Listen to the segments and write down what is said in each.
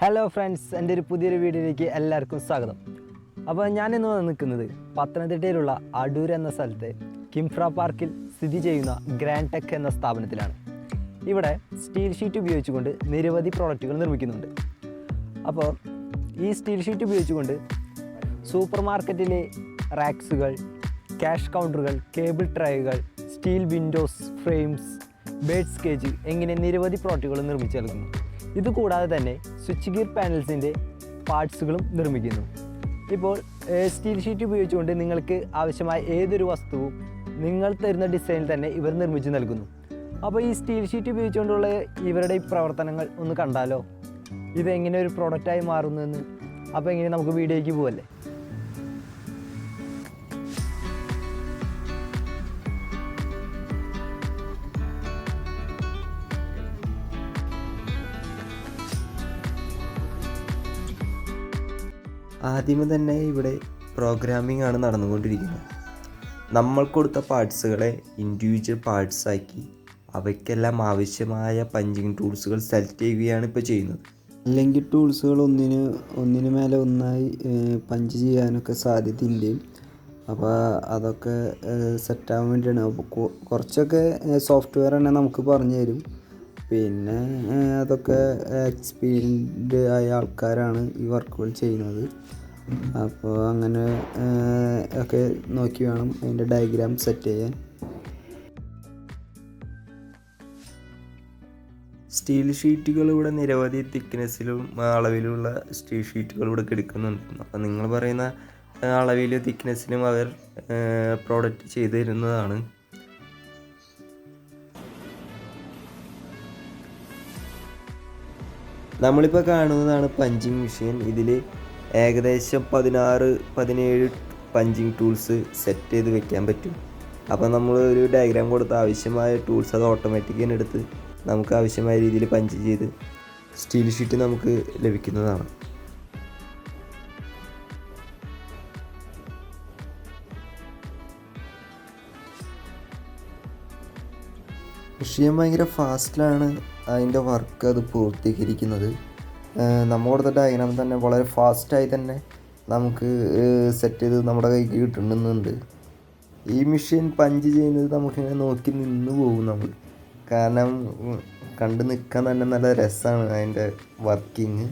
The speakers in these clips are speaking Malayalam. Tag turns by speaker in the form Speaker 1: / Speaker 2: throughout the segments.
Speaker 1: ഹലോ ഫ്രണ്ട്സ്, എൻ്റെ ഒരു പുതിയൊരു വീഡിയോയിലേക്ക് എല്ലാവർക്കും സ്വാഗതം. അപ്പോൾ ഞാനിന്ന് നിൽക്കുന്നത് പത്തനംതിട്ടയിലുള്ള അടൂർ എന്ന സ്ഥലത്തെ കിൻഫ്ര പാർക്കിൽ സ്ഥിതി ചെയ്യുന്ന ഗ്രാൻഡ് ടെക് എന്ന സ്ഥാപനത്തിലാണ്. ഇവിടെ സ്റ്റീൽ ഷീറ്റ് ഉപയോഗിച്ചുകൊണ്ട് നിരവധി പ്രോഡക്റ്റുകൾ നിർമ്മിക്കുന്നുണ്ട്. അപ്പോൾ ഈ സ്റ്റീൽ ഷീറ്റ് ഉപയോഗിച്ചുകൊണ്ട് സൂപ്പർ മാർക്കറ്റിലെ റാക്സുകൾ, ക്യാഷ് കൗണ്ടറുകൾ, കേബിൾ ട്രേകൾ, steel windows frames, birds cage എങ്ങനെ നിരവധി പ്രോഡക്റ്റുകൾ നിർമ്മിച്ചു നൽകുന്നു. ഇതുകൂടാതെ തന്നെ സ്വിച്ച് ഗിയർ പാനൽസിൻ്റെ പാർട്സുകളും നിർമ്മിക്കുന്നു. ഇപ്പോൾ സ്റ്റീൽ ഷീറ്റ് ഉപയോഗിച്ചുകൊണ്ട് നിങ്ങൾക്ക് ആവശ്യമായ ഏതൊരു വസ്തുവും നിങ്ങൾ തരുന്ന ഡിസൈനിൽ തന്നെ ഇവർ നിർമ്മിച്ചു നൽകുന്നു. അപ്പോൾ ഈ സ്റ്റീൽ ഷീറ്റ് ഉപയോഗിച്ചുകൊണ്ടുള്ള ഇവരുടെ ഈ പ്രവർത്തനങ്ങൾ ഒന്ന് കണ്ടാലോ, ഇതെങ്ങനെ ഒരു പ്രോഡക്റ്റായി മാറുന്നതെന്ന്. അപ്പോൾ എങ്ങനെ നമുക്ക് വീഡിയോയ്ക്ക് പോകല്ലേ.
Speaker 2: ആദ്യമേ തന്നെ ഇവിടെ പ്രോഗ്രാമിംഗ് ആണ് നടന്നുകൊണ്ടിരിക്കുന്നത്. നമ്മൾ കൊടുത്ത പാർട്സുകളെ ഇൻഡിവിജ്വൽ പാർട്സാക്കി അവയ്ക്കെല്ലാം ആവശ്യമായ പഞ്ചിങ് ടൂൾസുകൾ സെലക്ട് ചെയ്യുകയാണ് ഇപ്പോൾ ചെയ്യുന്നത്.
Speaker 3: അല്ലെങ്കിൽ ടൂൾസുകൾ ഒന്നിനു മേലെ ഒന്നായി പഞ്ച് ചെയ്യാനൊക്കെ സാധ്യതയുണ്ട്. അപ്പോൾ അതൊക്കെ സെറ്റാകാൻ വേണ്ടിയാണ്. അപ്പോൾ കുറച്ചൊക്കെ സോഫ്റ്റ്വെയർ തന്നെ നമുക്ക് പറഞ്ഞു തരും. പിന്നെ അതൊക്കെ എക്സ്പീരിയൻസ്ഡ് ആയ ആൾക്കാരാണ് ഈ വർക്കുകൾ ചെയ്യുന്നത്. അപ്പോൾ അങ്ങനെ ഒക്കെ നോക്കി വേണം അതിൻ്റെ ഡയഗ്രാം സെറ്റ് ചെയ്യാൻ.
Speaker 2: സ്റ്റീൽ ഷീറ്റുകൾ ഇവിടെ നിരവധി തിക്നെസ്സിലും അളവിലുള്ള സ്റ്റീൽ ഷീറ്റുകൾ ഇവിടെ എടുക്കുന്നുണ്ട്. അപ്പോൾ നിങ്ങൾ പറയുന്ന അളവിലും തിക്നെസ്സിലും അവർ പ്രോഡക്റ്റ് ചെയ്തു തരുന്നതാണ്. നമ്മളിപ്പോൾ കാണുന്നതാണ് പഞ്ചിങ് മെഷീൻ. ഇതിൽ ഏകദേശം 16-17 പഞ്ചിങ് ടൂൾസ് സെറ്റ് ചെയ്ത് വെക്കാൻ പറ്റും. അപ്പോൾ നമ്മൾ ഒരു ഡയഗ്രാം കൊടുത്ത് ആവശ്യമായ ടൂൾസ് അത് ഓട്ടോമാറ്റിക്കായി എടുത്ത് നമുക്ക് ആവശ്യമായ രീതിയിൽ പഞ്ച് ചെയ്ത് സ്റ്റീൽ ഷീറ്റ് നമുക്ക് ലഭിക്കുന്നതാണ്. മെഷീൻ ഭയങ്കര ഫാസ്റ്റിലാണ് അതിൻ്റെ വർക്ക് അത് പൂർത്തീകരിക്കുന്നത്. നമ്മൾ കൊടുത്ത ഡയഗ്രാം തന്നെ വളരെ ഫാസ്റ്റായി തന്നെ നമുക്ക് സെറ്റ് ചെയ്ത് നമ്മുടെ കൈക്ക് കിട്ടുന്നുണ്ട്. ഈ മെഷീൻ പഞ്ച് ചെയ്യുന്നത് നമുക്കിങ്ങനെ നോക്കി നിന്ന് പോകും നമ്മൾ. കാരണം കണ്ടു നിൽക്കാൻ തന്നെ നല്ല രസമാണ് അതിൻ്റെ വർക്കിങ്.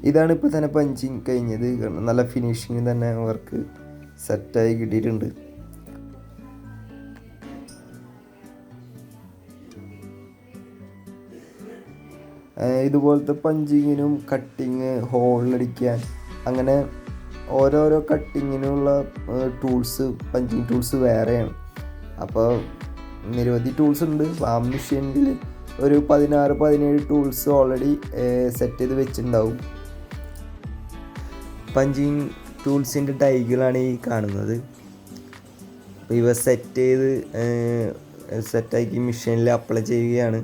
Speaker 2: ഇതാണ് ഇപ്പോൾ തന്നെ പഞ്ചിങ് കഴിഞ്ഞത്. നല്ല ഫിനിഷിങ് തന്നെ വർക്ക് സെറ്റായി കിട്ടിയിട്ടുണ്ട്. ഇതുപോലത്തെ പഞ്ചിങ്ങിനും കട്ടിങ്, ഹോളിനടിക്കാൻ, അങ്ങനെ ഓരോരോ കട്ടിങ്ങിനുള്ള ടൂൾസ്, പഞ്ചിങ് ടൂൾസ് വേറെയാണ്. അപ്പോൾ നിരവധി ടൂൾസ് ഉണ്ട്. ആ മെഷീനിൽ ഒരു 16-17 ടൂൾസ് ഓൾറെഡി സെറ്റ് ചെയ്ത് വെച്ചിട്ടുണ്ടാവും. പഞ്ചിങ് ടൂൾസിൻ്റെ ഡൈകളാണ് ഈ കാണുന്നത്. അപ്പോൾ ഇവ സെറ്റാക്കി മെഷീനിൽ അപ്ലൈ ചെയ്യുകയാണ്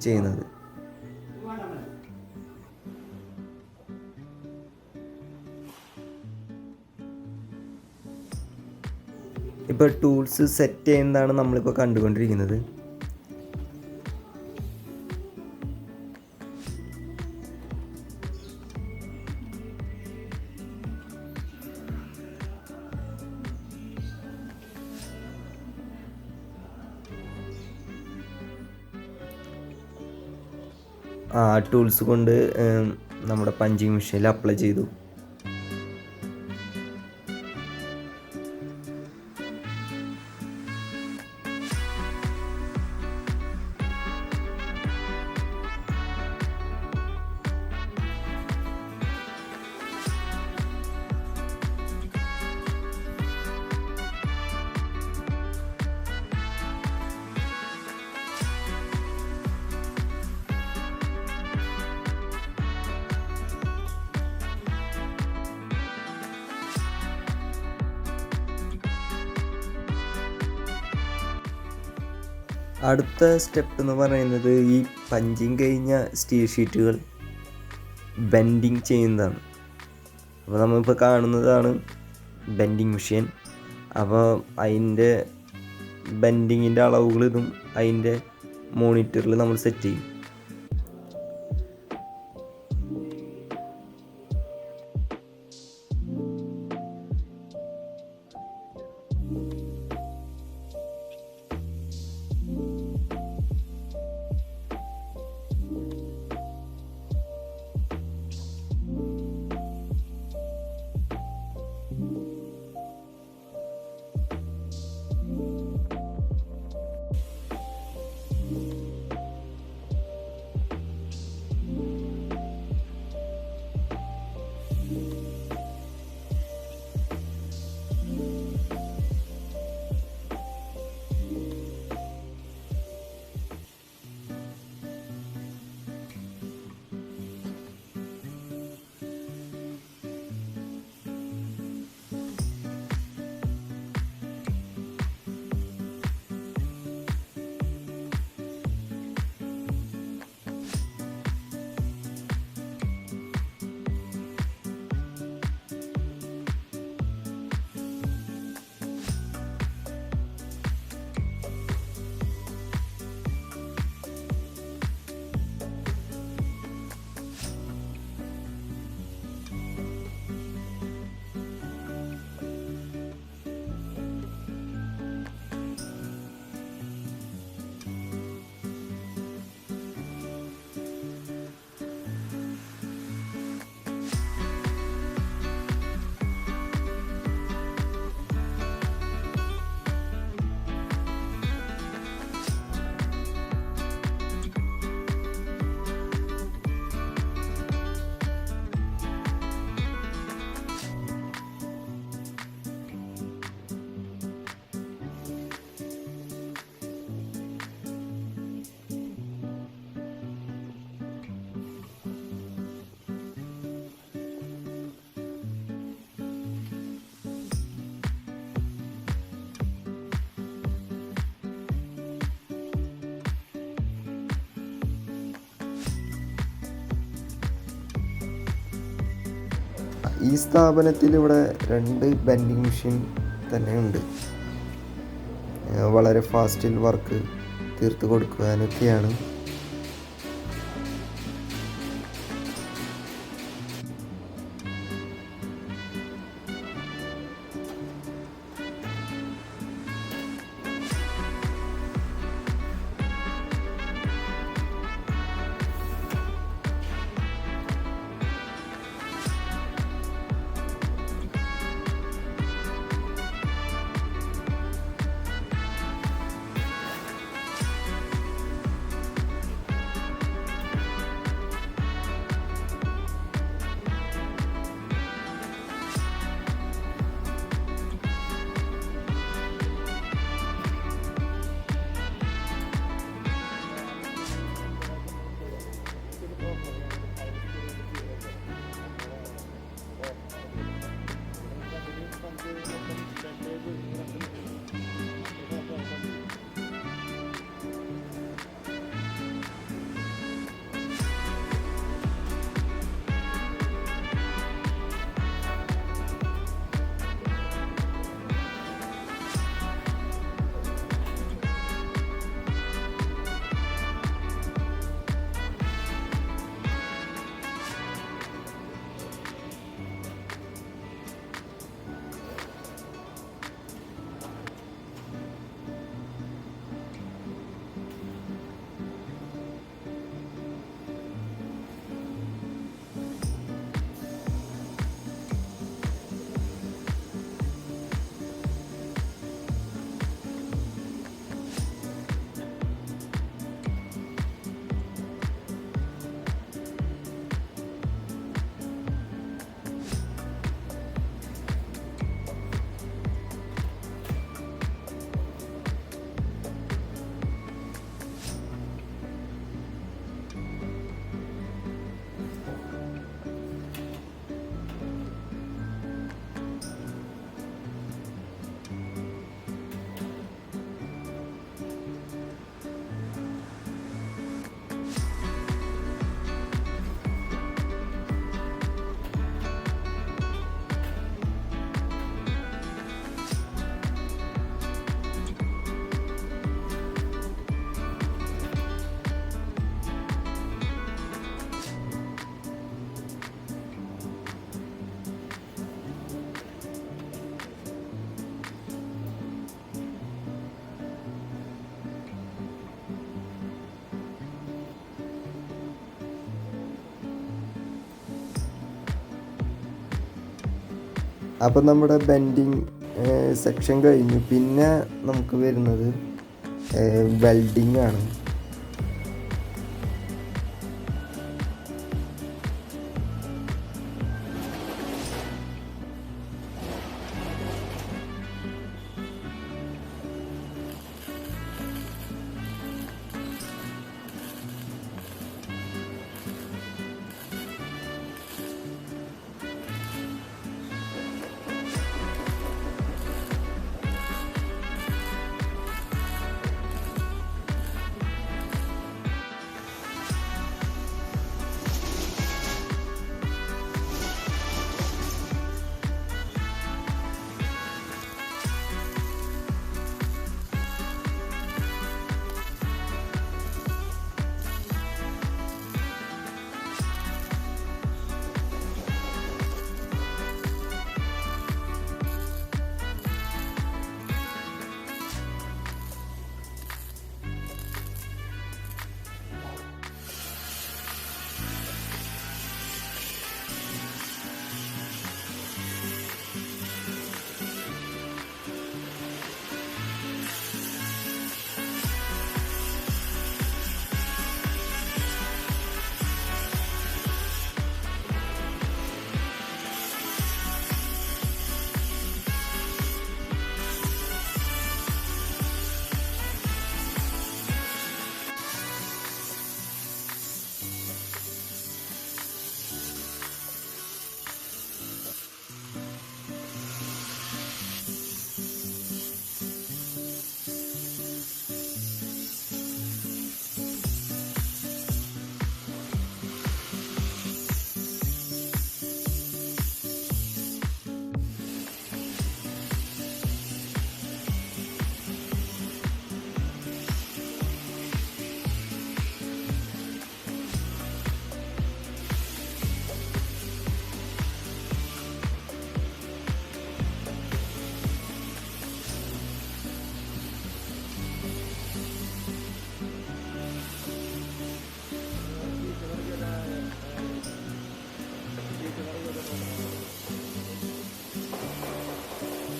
Speaker 2: ചെയ്യുന്നത്. ഇപ്പോൾ ടൂൾസ് സെറ്റ് ചെയ്യുന്നതാണ് നമ്മളിപ്പോൾ കണ്ടുകൊണ്ടിരിക്കുന്നത്. ആ ടൂൾസ് കൊണ്ട് നമ്മുടെ പഞ്ചിങ് മെഷീനിൽ അപ്ലൈ ചെയ്തു. അടുത്ത സ്റ്റെപ്പ് എന്ന് പറയുന്നത് ഈ പഞ്ചിങ് കഴിഞ്ഞ സ്റ്റീൽ ഷീറ്റുകൾ ബെൻഡിങ് ചെയ്യുന്നതാണ്. അപ്പോൾ നമ്മളിപ്പോൾ കാണുന്നതാണ് ബെൻഡിങ് മെഷീൻ. അപ്പോൾ അതിൻ്റെ ബെൻഡിങ്ങിൻ്റെ അളവുകൾ ഇതും അതിൻ്റെ മോണിറ്ററിൽ നമ്മൾ സെറ്റ് ചെയ്യും. ഈ സ്ഥാപനത്തിൽ ഇവിടെ 2 ബെൻഡിങ് മെഷീൻ തന്നെയുണ്ട്. വളരെ ഫാസ്റ്റിൽ വർക്ക് തീർത്ത് കൊടുക്കാനൊക്കെയാണ്. അപ്പം നമ്മുടെ ബെൻഡിങ് സെക്ഷൻ കഴിഞ്ഞു. പിന്നെ നമുക്ക് വരുന്നത് വെൽഡിങ് ആണ്.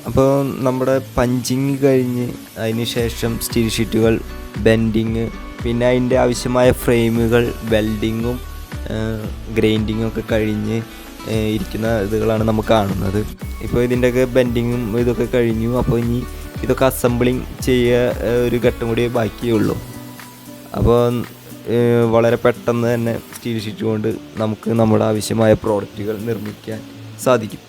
Speaker 2: അപ്പോൾ നമ്മുടെ പഞ്ചിങ് കഴിഞ്ഞ് അതിന് ശേഷം സ്റ്റീൽ ഷീറ്റുകൾ, ബെൻഡിങ്, പിന്നെ അതിൻ്റെ ആവശ്യമായ ഫ്രെയിമുകൾ, വെൽഡിങ്ങും ഗ്രൈൻഡിങ്ങും ഒക്കെ കഴിഞ്ഞ് ഇരിക്കുന്ന ഇതുകളാണ് നമുക്ക് കാണുന്നത്. ഇപ്പോൾ ഇതിൻ്റെയൊക്കെ ബെൻഡിങ്ങും ഇതൊക്കെ കഴിഞ്ഞു. അപ്പോൾ ഇനി ഇതൊക്കെ അസംബ്ലിങ് ചെയ്യുക ഒരു ഘട്ടം കൂടി ബാക്കിയുള്ളൂ. അപ്പോൾ വളരെ പെട്ടെന്ന് തന്നെ സ്റ്റീൽ ഷീറ്റ് കൊണ്ട് നമുക്ക് നമ്മുടെ ആവശ്യമായ പ്രോഡക്റ്റുകൾ നിർമ്മിക്കാൻ സാധിക്കും.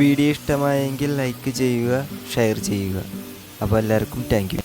Speaker 2: വീഡിയോ ഇഷ്ടമായെങ്കിൽ ലൈക്ക് ചെയ്യുക, ഷെയർ ചെയ്യുക. അപ്പോൾ എല്ലാവർക്കും താങ്ക് യു.